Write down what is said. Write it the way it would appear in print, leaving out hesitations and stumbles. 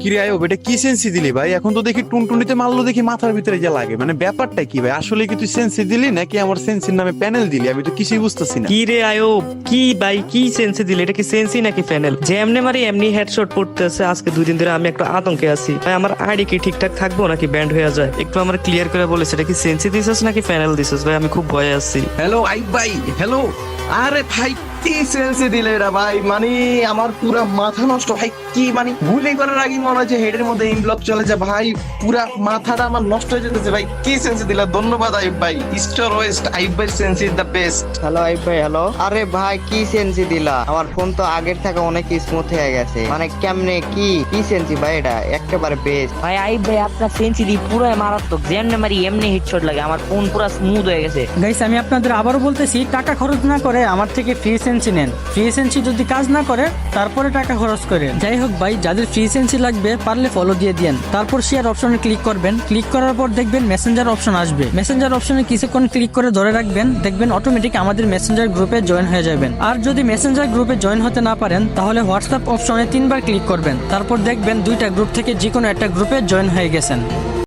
কিরে আয়ব, এটা কি সেন্সি দিলি ভাই? এখন তো দেখি টুনটুনিতে মারলো দেখি মাথার ভিতরে যে লাগে, মানে ব্যাপারটা কি ভাই? আসলে কি তুই সেন্সি দিলি নাকি আমার সেন্সির নামে প্যানেল দিলি? আমি তো কিছুই বুঝতেছি না। কি রে আয়ব, কি ভাই, কি সেন্সি দিলে? এটা কি সেন্সি নাকি প্যানেল? যে এমনি মারি এমনি হেডশট পড়তেছে। আজকে 2 দিন ধরে আমি একটু আতঙ্কে আছি ভাই। আমার আইডি কি ঠিকঠাক থাকবো নাকি ব্যান্ড হয়ে যায়? একটু আমার ক্লিয়ার করে বলিস, এটা কি সেন্সি দিছিস নাকি প্যানেল দিছিস ভাই? আমি খুব ভয়ে আছি। হ্যালো আইব ভাই, হ্যালো। আরে ভাই, কি সেন্সে দিলে এরা ভাই? মানে আমার পুরা মাথা নষ্ট ভাই। কি মানে গুলি করার আগে মনে হচ্ছে হেডের মধ্যে ইনব্লক চলে যায় ভাই। পুরা মাথাটা আমার নষ্ট হয়ে যেতেছে ভাই। কি সেন্সে দিলা? ধন্যবাদ আইব ভাই। স্টার ওয়েস্ট আইব ভাই, sense is the best. Hello আইব ভাই, হ্যালো। আরে ভাই, কি সেন্সি দিলা? আমার ফোন তো আগের থেকে অনেক স্মুথ হয়ে গেছে। মানে কেমনে কি কি সেন্সি ভাই? এটা একেবারে বেস্ট। ভাই আইব ভাই, আপনার সেঞ্চুরি পুরো মারাত্মক। যেমনি মারি এমনি হেডশট লাগে। আমার ফোন পুরো স্মুথ হয়ে গেছে। গাইস, আমি আপনাদের আবারও বলতেছি, টাকা খরচ না করে আমার থেকে ফ্রি সেন্সি নেন। ফ্রি সেন্সি যদি কাজ না করে তারপরে টাকা খরচ করেন। যাই হোক ভাই, যাদের ফ্রি সেন্সি লাগবে পারলে ফলো দিয়ে দিন। তারপর শেয়ার অপশনে ক্লিক করবেন। ক্লিক করার পর দেখবেন মেসেঞ্জার অপশন আসবে। মেসেঞ্জার অপশনে কিছুক্ষণ ক্লিক করে ধরে রাখবেন, দেখবেন অটোমেটিক আমাদের মেসেঞ্জার গ্রুপে জয়েন হয়ে যাবেন। আর যদি মেসেঞ্জার গ্রুপে জয়েন হতে না পারেন তাহলে হোয়াটসঅ্যাপ অপশনে 3 বার ক্লিক করবেন। তারপর দেখবেন 2টা গ্রুপ থেকে যে কোনো একটা গ্রুপে জয়েন হয়ে গেছেন।